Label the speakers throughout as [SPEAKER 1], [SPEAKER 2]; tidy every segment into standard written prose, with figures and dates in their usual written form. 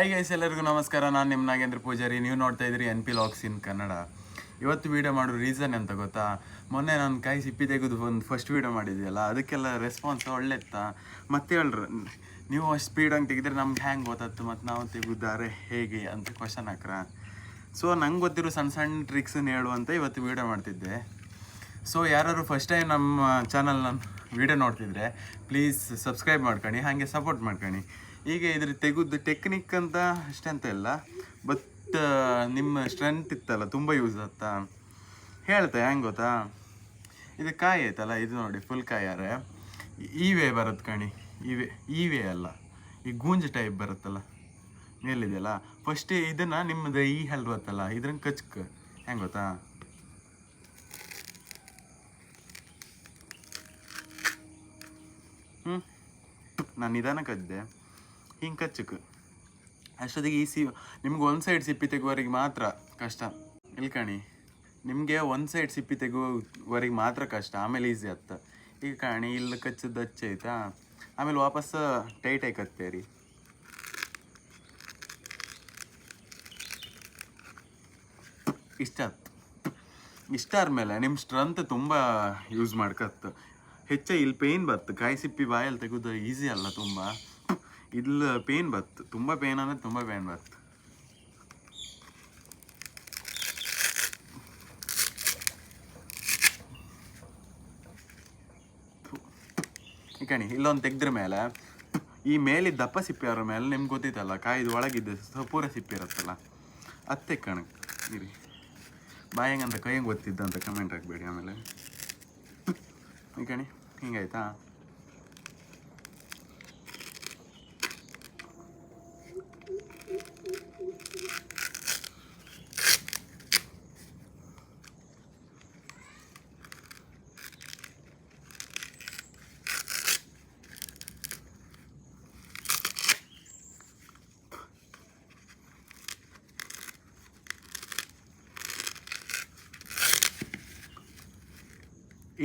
[SPEAKER 1] Hi guys, ಎಲ್ಲರಿಗೂ ನಮಸ್ಕಾರ. ನಾನು ನಿಮ್ಮ ನಾಗೇಂದ್ರ ಪೂಜಾರಿ. ನೀವು ನೋಡ್ತಾ ಇದ್ರಿ NP Vlogs ಇನ್ ಕನ್ನಡ. ಇವತ್ತು ವೀಡಿಯೋ ಮಾಡೋ ರೀಸನ್ ಅಂತ ಗೊತ್ತಾ? ಮೊನ್ನೆ ನಾನು ಕೈ ಸಿಪ್ಪಿ ತೆಗೆದು ಒಂದು ಫಸ್ಟ್ ವೀಡಿಯೋ ಮಾಡಿದೆಯಲ್ಲ, ಅದಕ್ಕೆಲ್ಲ ರೆಸ್ಪಾನ್ಸ್ ಒಳ್ಳೆ ಇತ್ತಾ. ಮತ್ತೆ ಹೇಳ್ರು, ನೀವು ಅಷ್ಟು ಸ್ಪೀಡಾಗಿ ತೆಗೆದ್ರೆ ನಮ್ಗೆ ಹ್ಯಾಂಗೆ ಗೊತ್ತಾಯ್ತು ಮತ್ತು ನಾವು ತೆಗೆದಾರೆ ಹೇಗೆ ಅಂತ ಕ್ವಶನ್ ಹಾಕ್ರ. ಸೊ ನಂಗೆ ಗೊತ್ತಿರೋ ಸಣ್ಣ ಸಣ್ಣ ಟ್ರಿಕ್ಸನ್ನು ಹೇಳು ಅಂತ ಇವತ್ತು ವೀಡಿಯೋ ಮಾಡ್ತಿದ್ದೆ. ಸೊ ಯಾರು ಫಸ್ಟ್ ಟೈಮ್ ನಮ್ಮ ಚಾನಲ್ ವೀಡಿಯೋ ನೋಡ್ತಿದ್ರೆ ಪ್ಲೀಸ್ ಸಬ್ಸ್ಕ್ರೈಬ್ ಮಾಡ್ಕೊಳ್ಳಿ, ಹಾಗೆ ಸಪೋರ್ಟ್ ಮಾಡ್ಕೊಳ್ಳಿ. ಈಗ ಇದ್ರ ತೆಗೆದು ಟೆಕ್ನಿಕ್ ಅಂತ ಅಷ್ಟೇ ಅಂತ ಇಲ್ಲ, ಬಟ್ ನಿಮ್ಮ ಸ್ಟ್ರೆಂತ್ ಇತ್ತಲ್ಲ ತುಂಬ ಯೂಸ್ ಆಗ್ತಾ ಹೇಳ್ತೆ. ಹೆಂಗೆ ಗೊತ್ತಾ, ಇದು ಕಾಯಿ ಐತಲ್ಲ, ಇದು ನೋಡಿ ಫುಲ್ ಕಾಯಾರೆ ಈ ವೇ ಬರುತ್ತೆ ಕಣಿ. ಈ ವೇ ಅಲ್ಲ, ಈ ಗೂಂಜ್ ಟೈಪ್ ಬರುತ್ತಲ್ಲ ಮೇಲಿದೆಯಲ್ಲ, ಫಸ್ಟ್ ಇದನ್ನು ನಿಮ್ಮದು ಈ ಹಲ್ ಬರುತ್ತಲ್ಲ, ಇದ್ರಂಗೆ ಕಚ್ಕ. ಹೆಂಗೆ ಗೊತ್ತಾ, ನಾನು ನಿಧಾನ ಕದ್ದೆ, ಹಿಂಗೆ ಕಚ್ಚಕ್ಕೆ ಅಷ್ಟೊತ್ತಿಗೆ ನಿಮ್ಗೆ ಒಂದು ಸೈಡ್ ಸಿಪ್ಪಿ ತೆಗುವವರೆಗೆ ಮಾತ್ರ ಕಷ್ಟ. ಇಲ್ಕಣಿ, ನಿಮಗೆ ಒಂದು ಸೈಡ್ ಸಿಪ್ಪಿ ತೆಗುವವರೆಗೆ ಮಾತ್ರ ಕಷ್ಟ, ಆಮೇಲೆ ಈಸಿ ಆಗ್ತ. ಈಗ ಕಾಣಿ ಇಲ್ಲಿ ಕಚ್ಚದ್ದು ಹಚ್ಚೈತಾ, ಆಮೇಲೆ ವಾಪಸ್ ಟೈಟಾಗಿ ಕತ್ತೇರಿ. ಇಷ್ಟ ಆದ್ಮೇಲೆ ನಿಮ್ಮ ಸ್ಟ್ರೆಂತ್ ತುಂಬ ಯೂಸ್ ಮಾಡ್ಕತ್ತು. ಇಲ್ಲಿ ಪೇಯ್ನ್ ಬತ್ತು. ಕಾಯಿ ಸಿಪ್ಪಿ ಬಾಯಲ್ಲಿ ತೆಗೆದು ಈಸಿ ಅಲ್ಲ ತುಂಬ. ಇಲ್ಲಿ ಪೇಯ್ನ್ ಬತ್ತು, ತುಂಬ ಪೇಯ್ನ್ ಅಂದರೆ ತುಂಬ ಪೇಯ್ನ್ ಬತ್ತು. ಈ ಕಣಿ ಇಲ್ಲೊಂದು ತೆಗೆದ್ರ ಮೇಲೆ ಈ ಮೇಲಿದ್ದ ದಪ್ಪ ಸಿಪ್ಪಿ ಅವ್ರ ಮೇಲೆ ನಿಮ್ಗೆ ಗೊತ್ತಿತ್ತಲ್ಲ, ಕಾಯ್ದು ಒಳಗಿದ್ದ ಪೂರ ಸಿಪ್ಪಿ ಇರುತ್ತಲ್ಲ, ಅತ್ತೆ ಕಣಕ್ ಇರಿ. ಬಾಯಂಗಂತ ಕೈಯಂಗೆ ಗೊತ್ತಿದ್ದಂತ ಕಮೆಂಟ್ ಹಾಕ್ಬೇಡಿ. ಆಮೇಲೆ ಈ ಕಣಿ ಹಿಂಗಾಯ್ತಾ.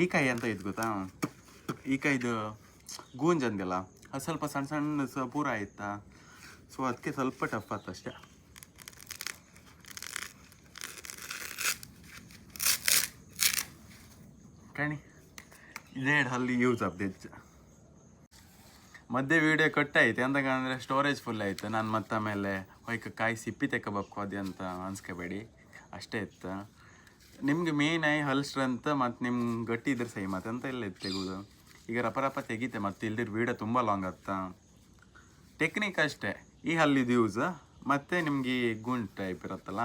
[SPEAKER 1] ಈ ಕಾಯಿ ಅಂತ ಇದು ಗೊತ್ತಾ, ಈ ಕಾಯ್ದು ಗೂಂಜ್ ಅಂದಿಲ್ಲ, ಅದು ಸ್ವಲ್ಪ ಸಣ್ಣ ಸಣ್ಣ ಪೂರ ಆಯ್ತಾ. ಸೊ ಅದಕ್ಕೆ ಸ್ವಲ್ಪ ಟಫ್ ಆಯ್ತು ಅಷ್ಟೇ. ಕಣಿ ಇದೇ ಹಲ್ಲಿ ಯೂಸ್ ಆಗ್ತದೆ ಹೆಚ್ಚು. ಮಧ್ಯೆ ವೀಡಿಯೋ ಕಟ್ ಆಯ್ತು ಎಂತಂದ್ರೆ ಸ್ಟೋರೇಜ್ ಫುಲ್ ಆಯಿತು. ನಾನು ಮತ್ತೆ ಆಮೇಲೆ ಹೊಯ್ಕ ಕಾಯಿ ಸಿಪ್ಪಿ ತೆಕ್ಕಬೇಕು ಅದು ಅಂತ ಅನ್ಸ್ಕೋಬೇಡಿ, ಅಷ್ಟೇ ಇತ್ತು. ನಿಮ್ಗೆ ಮೇನ್ ಆಗಿ ಹಲ್ ಸ್ಟ್ರೆಂತ್ ಮತ್ತು ನಿಮ್ಗೆ ಗಟ್ಟಿ ಇದ್ರೆ ಸೈ ಮತ್ತೆ ಅಂತ ಇಲ್ಲ ಇದು ತೆಗೋದು. ಈಗ ರಪ ತೆಗೀತೆ, ಮತ್ತೆ ಇಲ್ದಿರ ವೀಡಿಯೋ ತುಂಬ ಲಾಂಗ್ ಆಗ್ತಾ. ಟೆಕ್ನಿಕ್ ಅಷ್ಟೇ, ಈ ಹಲ್ಲಿದು ಯೂಸ್ ಮತ್ತು ನಿಮ್ಗೆ ಈ ಗುಂಡ್ ಟೈಪ್ ಇರುತ್ತಲ್ಲ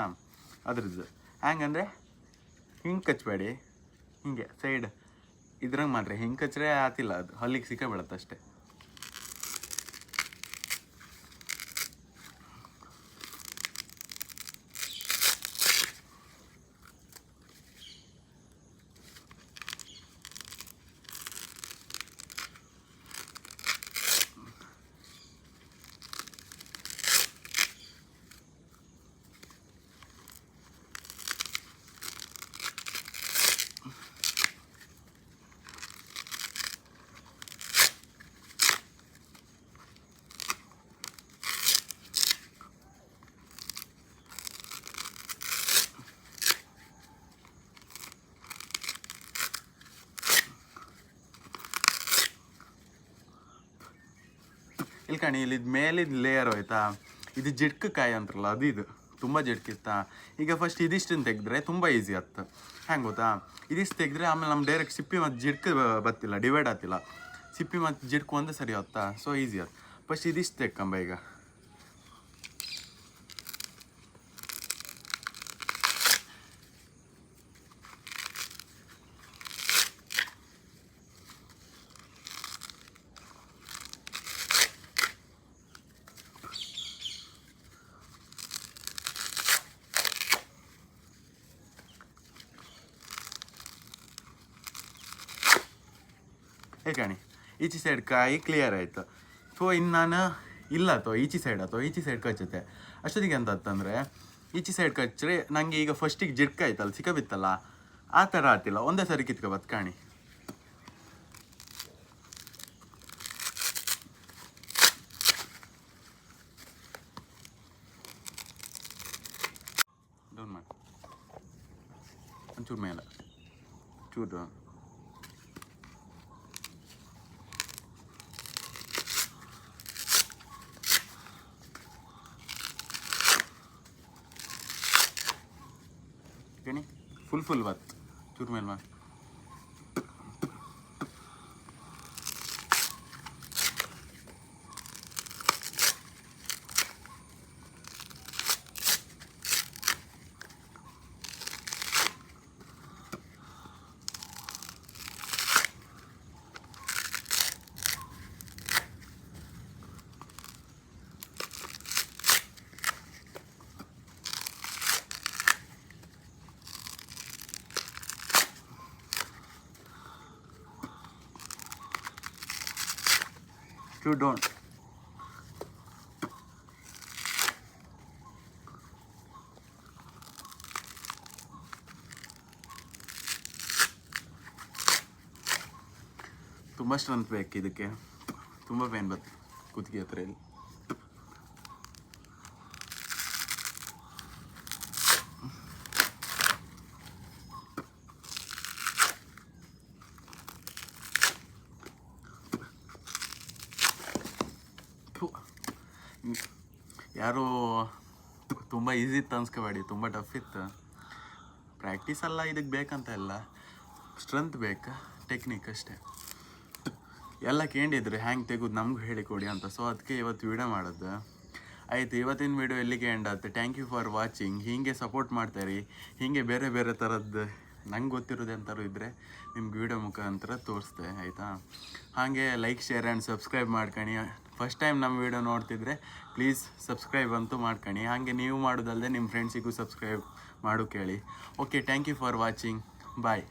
[SPEAKER 1] ಅದ್ರದ್ದು. ಹ್ಯಾಂಗಂದರೆ ಹಿಂಗೆ ಕಚ್ಚಬೇಡಿ, ಹಿಂಗೆ ಸೈಡ್ ಇದ್ರಂಗೆ ಮಾಡ್ರಿ. ಹಿಂಗೆ ಕಚ್ಚರೆ ಆತಿಲ್ಲ, ಅದು ಹಲ್ಲಿಗೆ ಸಿಕ್ಕ ಬೀಳತ್ತೆ ಅಷ್ಟೇ. ಇಲ್ಕಣಿ ಇಲ್ಲಿ ಮೇಲಿದ್ದು ಲೇಯರ್ ಹೋಯ್ತಾ, ಇದು ಜಿಡ್ಕು ಕಾಯಿ ಅಂತಾರಲ್ಲ ಅದು, ಇದು ತುಂಬ ಜಿಡ್ಕಿತ್ತಾ. ಈಗ ಫಸ್ಟ್ ಇದಿಷ್ಟನ್ನು ತೆಗೆದ್ರೆ ತುಂಬ ಈಸಿ ಆಗ್ತದೆ. ಹೆಂಗೆ ಗೊತ್ತಾ, ಇದಿಷ್ಟು ತೆಗೆದ್ರೆ ಆಮೇಲೆ ನಮ್ಮ ಡೈರೆಕ್ಟ್ ಸಿಪ್ಪಿ ಮತ್ತು ಜಿಡ್ಕು ಬತ್ತಿಲ್ಲ, ಡಿವೈಡ್ ಆಗ್ತಿಲ್ಲ. ಸಿಪ್ಪಿ ಮತ್ತು ಜಿಡ್ಕು ಒಂದೇ ಸರಿ ಹೊತ್ತಾ, ಸೊ ಈಸಿ ಆಯ್ತು. ಫಸ್ಟ್ ಇದಿಷ್ಟು ತೆಕ್ಕಂಬ. ಈಗ ಹೇಗಾಣಿ ಈಚೆ ಸೈಡ್ ಕಾಯಿ ಕ್ಲಿಯರ್ ಆಯಿತು. ಸೊ ಇನ್ನು ನಾನು ಇಲ್ಲ ಈಚೆ ಸೈಡ್ ಕಚ್ಚುತ್ತೆ. ಅಷ್ಟೊತ್ತಿಗೆ ಅಂತ ಅಂತಂದರೆ ಈಚೆ ಸೈಡ್ ಕಚ್ಚರೆ ನನಗೆ ಈಗ ಫಸ್ಟಿಗೆ ಜಿಡ್ಕಾಯ್ತಲ್ಲ, ಸಿಕ್ಕಬಿತ್ತಲ್ಲ, ಆ ಥರ ಆತಿಲ್ಲ, ಒಂದೇ ಸರಿ ಕಿತ್ಕೊಬತ್ತು ಕಾಣಿ. ಚೂರು ಮೇಲೆ ಚೂರು ಕಣಿ ಫುಲ್ ಬತ್ತು ಚೂರು ಮೇಲೆ ಮಾಡಿ You don't. ತುಂಬ ಸ್ಟ್ರೆಂತ್ ಬೇಕು ಇದಕ್ಕೆ, ತುಂಬ ಪೇನ್ ಬರುತ್ತೆ ಕುತ್ತಿಗೆ ಹತ್ರ ಇಲ್ಲಿ. ಯಾರು ತುಂಬ ಈಸಿ ಇತ್ತು ಅನ್ಸ್ಕೋಬೇಡಿ, ತುಂಬ ಟಫ್ ಇತ್ತು. ಪ್ರಾಕ್ಟೀಸ್ ಎಲ್ಲ ಇದಕ್ಕೆ ಬೇಕಂತ ಇಲ್ಲ, ಸ್ಟ್ರೆಂತ್ ಬೇಕು, ಟೆಕ್ನಿಕ್ ಅಷ್ಟೇ. ಎಲ್ಲ ಕೇಳಿದ್ರೆ ಹ್ಯಾಂಗೆ ತೆಗೆದು ನಮಗೂ ಹೇಳಿಕೊಡಿ ಅಂತ. ಸೊ ಅದಕ್ಕೆ ಇವತ್ತು ವೀಡಿಯೋ ಮಾಡೋದು ಆಯಿತು. ಇವತ್ತಿನ ವೀಡಿಯೋ ಎಲ್ಲಿಗೆ ಎಂಡ್ ಆಗುತ್ತೆ. Thank you for watching. ಹೀಗೆ ಸಪೋರ್ಟ್ ಮಾಡ್ತಾಯಿರಿ. ಹೀಗೆ ಬೇರೆ ಬೇರೆ ಥರದ್ದು ನಂಗೆ ಗೊತ್ತಿರೋದು ಎಂಥರು ಇದ್ದರೆ ನಿಮ್ಗೆ ವೀಡಿಯೋ ಮುಖಾಂತರ ತೋರಿಸ್ತೆ ಆಯಿತಾ. ಹಾಗೆ ಲೈಕ್, ಶೇರ್ ಆ್ಯಂಡ್ ಸಬ್ಸ್ಕ್ರೈಬ್ ಮಾಡ್ಕೊಳ್ಳಿ. ಫಸ್ಟ್ ಟೈಮ್ ನಮ್ಮ ವೀಡಿಯೋ ನೋಡ್ತಿದ್ರೆ ಪ್ಲೀಸ್ ಸಬ್ಸ್ಕ್ರೈಬ್ ಅಂತೂ ಮಾಡ್ಕೊಳ್ಳಿ. ಹಾಗೆ ನೀವು ಮಾಡೋದಲ್ಲದೆ ನಿಮ್ಮ ಫ್ರೆಂಡ್ಸಿಗೂ ಸಬ್ಸ್ಕ್ರೈಬ್ ಮಾಡು ಕೇಳಿ. Okay, thank you for watching. Bye.